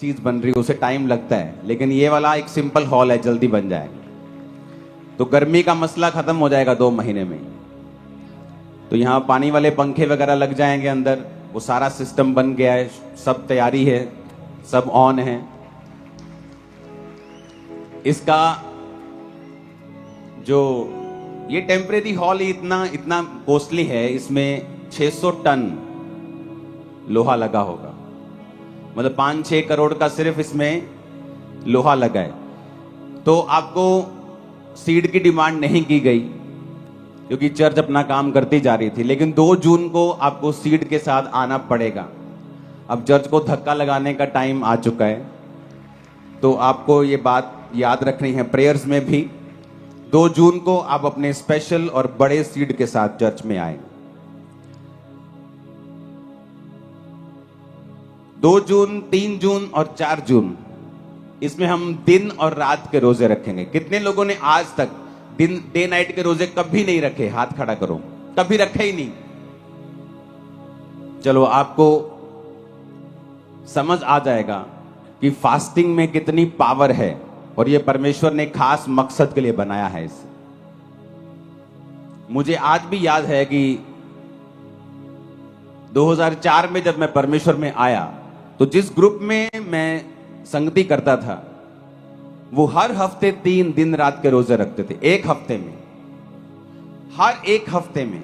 चीज बन रही है उसे टाइम लगता है, लेकिन ये वाला एक सिंपल हॉल है, जल्दी बन जाएगा। तो गर्मी का मसला खत्म हो जाएगा 2 महीने में। तो यहाँ पानी वाले पंखे वगैरह लग जाएंगे अंदर, वो सारा सिस्टम बन गया है, सब तैयारी है, सब ऑन है। इसका जो ये टेम्परेरी हॉल इतना इतना कॉस्टली है, इसमें 600 टन लोहा लगा होगा, मतलब 5-6 करोड़ का सिर्फ इसमें लोहा लगा है। तो आपको सीड की डिमांड नहीं की गई क्योंकि चर्च अपना काम करती जा रही थी, लेकिन 2 जून को आपको सीड के साथ आना पड़ेगा। अब चर्च को धक्का लगाने का टाइम आ चुका है, तो आपको ये बात याद रखनी है प्रेयर्स में भी। 2 जून को आप अपने स्पेशल और बड़े सीड के साथ चर्च में आए। 2 जून, 3 जून और 4 जून, इसमें हम दिन और रात के रोजे रखेंगे। कितने लोगों ने आज तक दिन डे नाइट के रोजे कभी नहीं रखे? हाथ खड़ा करो। कभी रखे ही नहीं? चलो आपको समझ आ जाएगा कि फास्टिंग में कितनी पावर है, और ये परमेश्वर ने खास मकसद के लिए बनाया है इसे। मुझे आज भी याद है कि 2004 में जब मैं परमेश्वर में आया, तो जिस ग्रुप में मैं संगति करता था, वो हर हफ्ते 3 दिन रात के रोजे रखते थे। एक हफ्ते में, हर एक हफ्ते में,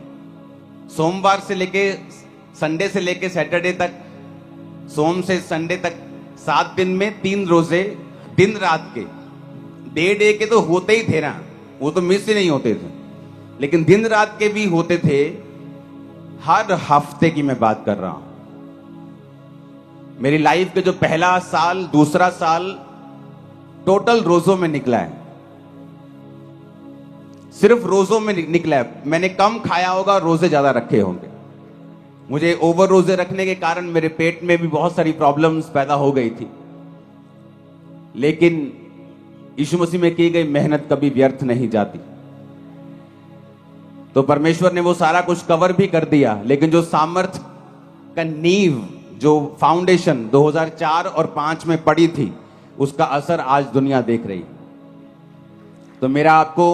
सोमवार से लेके संडे से लेके सैटरडे तक, सोम से संडे तक 7 दिन में 3 रोजे दिन रात के। डे के तो होते ही थे ना, वो तो मिस ही नहीं होते थे, लेकिन दिन रात के भी होते थे। हर हफ्ते की मैं बात कर रहा हूं। मेरी लाइफ के जो पहला साल, दूसरा साल टोटल रोजों में निकला है, सिर्फ रोजों में निकला है। मैंने कम खाया होगा, रोजे ज्यादा रखे होंगे। मुझे ओवर रोजे रखने के कारण मेरे पेट में भी बहुत सारी प्रॉब्लम्स पैदा हो गई थी, लेकिन यीशु मसीह में की गई मेहनत कभी व्यर्थ नहीं जाती। तो परमेश्वर ने वो सारा कुछ कवर भी कर दिया, लेकिन जो सामर्थ का नींव, जो फाउंडेशन 2004 और 5 में पड़ी थी, उसका असर आज दुनिया देख रही। तो मेरा आपको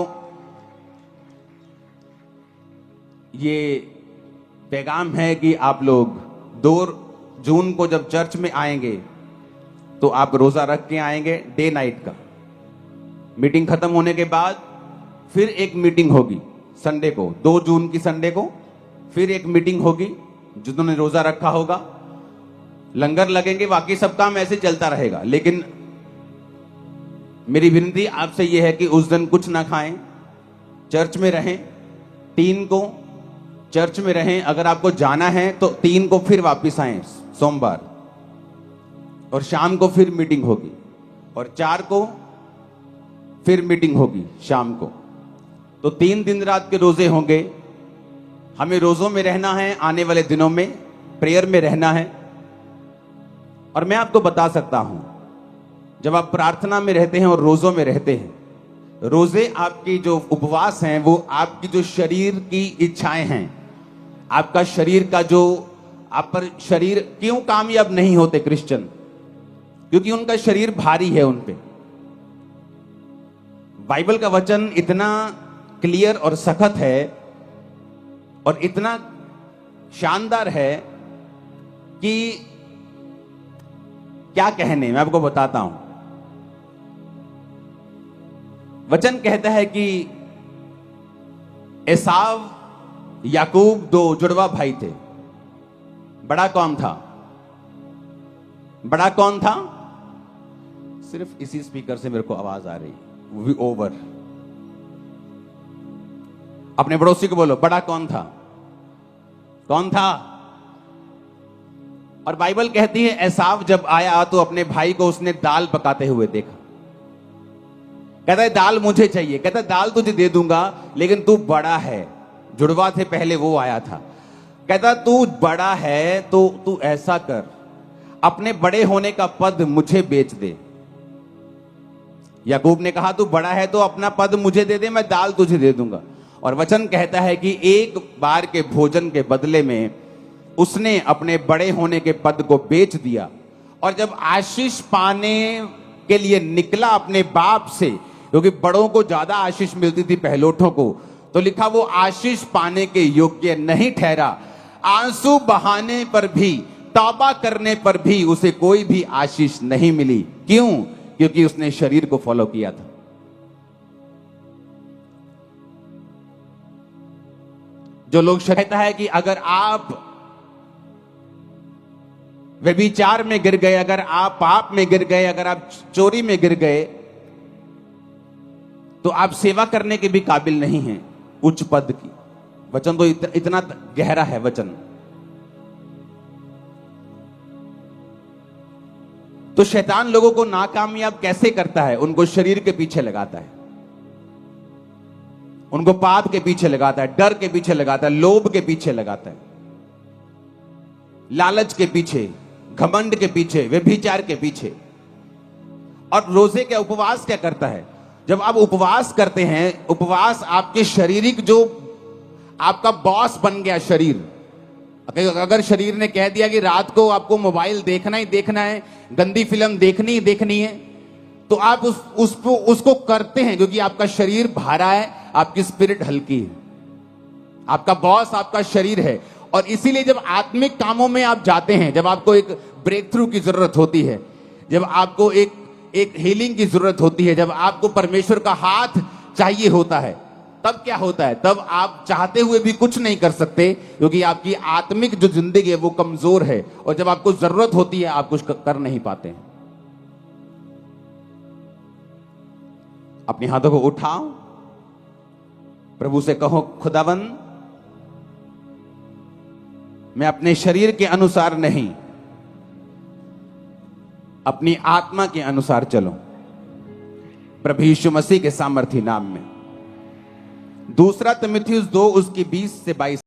ये पैगाम है कि आप लोग 2 जून को जब चर्च में आएंगे, तो आप रोजा रख के आएंगे डे नाइट का। मीटिंग खत्म होने के बाद फिर एक मीटिंग होगी संडे को, 2 जून की संडे को फिर एक मीटिंग होगी। जिन्होंने रोजा रखा होगा, लंगर लगेंगे, बाकी सब काम ऐसे चलता रहेगा। लेकिन मेरी विनती आपसे यह है कि उस दिन कुछ ना खाएं, चर्च में रहें। 3 को चर्च में रहें। अगर आपको जाना है तो 3 को फिर वापस आएं सोमवार, और शाम को फिर मीटिंग होगी, और 4 को फिर मीटिंग होगी शाम को। तो 3 दिन रात के रोजे होंगे। हमें रोजों में रहना है, आने वाले दिनों में प्रेयर में रहना है। और मैं आपको बता सकता हूं, जब आप प्रार्थना में रहते हैं और रोजों में रहते हैं, रोजे आपकी जो उपवास हैं, वो आपकी जो शरीर की इच्छाएं हैं, आपका शरीर का जो आप पर शरीर क्यों कामयाब नहीं होते क्रिश्चियन? क्योंकि उनका शरीर भारी है उन पे। बाइबल का वचन इतना क्लियर और सख्त है और इतना शानदार है कि क्या कहने, मैं आपको बताता हूं। वचन कहता है कि एसाव, याकूब 2 जुड़वा भाई थे। बड़ा कौन था? बड़ा कौन था? सिर्फ इसी स्पीकर से मेरे को आवाज आ रही, वो भी ओवर। अपने पड़ोसी को बोलो, बड़ा कौन था? कौन था? और बाइबल कहती है एसाव जब आया तो अपने भाई को उसने दाल पकाते हुए देखा। कहता है दाल मुझे चाहिए। कहता है दाल तुझे दे दूंगा, लेकिन तू बड़ा है। जुड़वा थे पहले, वो आया था। कहता तू बड़ा है तो तू ऐसा कर, अपने बड़े होने का पद मुझे बेच दे। याकूब ने कहा तू बड़ा है तो अपना पद मुझे दे दे, मैं दाल तुझे दे दूंगा। और वचन कहता है कि एक बार के भोजन के बदले में उसने अपने बड़े होने के पद को बेच दिया और जब आशीष पाने के लिए निकला अपने बाप से, क्योंकि बड़ों को ज्यादा आशीष मिलती थी पहलोठों को, तो लिखा वो आशीष पाने के योग्य नहीं ठहरा। आंसू बहाने पर भी, तौबा करने पर भी उसे कोई भी आशीष नहीं मिली। क्यों? क्योंकि उसने शरीर को फॉलो किया था। जो लोग कहता है कि अगर आप व्यभिचार में गिर गए, अगर आप पाप में गिर गए, अगर आप चोरी में गिर गए, तो आप सेवा करने के भी काबिल नहीं हैं उच्च पद की। वचन तो इतना गहरा है वचन। तो शैतान लोगों को नाकामयाब कैसे करता है? उनको शरीर के पीछे लगाता है, उनको पाप के पीछे लगाता है, डर के पीछे लगाता है, लोभ के पीछे लगाता है, लालच के पीछे, घमंड के पीछे, व्यभिचार के पीछे। और रोजे के उपवास क्या करता है? जब आप उपवास करते हैं, उपवास आपके शारीरिक, जो आपका बॉस बन गया शरीर, अगर शरीर ने कह दिया कि रात को आपको मोबाइल देखना ही देखना है, गंदी फिल्म देखनी ही देखनी है, तो आप उसको करते हैं, क्योंकि आपका शरीर भारा है, आपकी स्पिरिट हल्की है, आपका बॉस आपका शरीर है। और इसीलिए जब आत्मिक कामों में आप जाते हैं, जब आपको एक ब्रेक थ्रू की जरूरत होती है, जब आपको एक हीलिंग की जरूरत होती है, जब आपको परमेश्वर का हाथ चाहिए होता है, तब क्या होता है? तब आप चाहते हुए भी कुछ नहीं कर सकते, क्योंकि आपकी आत्मिक जो जिंदगी है वो कमजोर है, और जब आपको जरूरत होती है आप कुछ कर नहीं पाते हैं। अपने हाथों को उठाओ, प्रभु से कहो, खुदावन, मैं अपने शरीर के अनुसार नहीं, अपनी आत्मा के अनुसार चलूं, प्रभु यीशु मसीह के सामर्थी नाम में। 2 तिमुथियुस 2 उसकी 20 से 22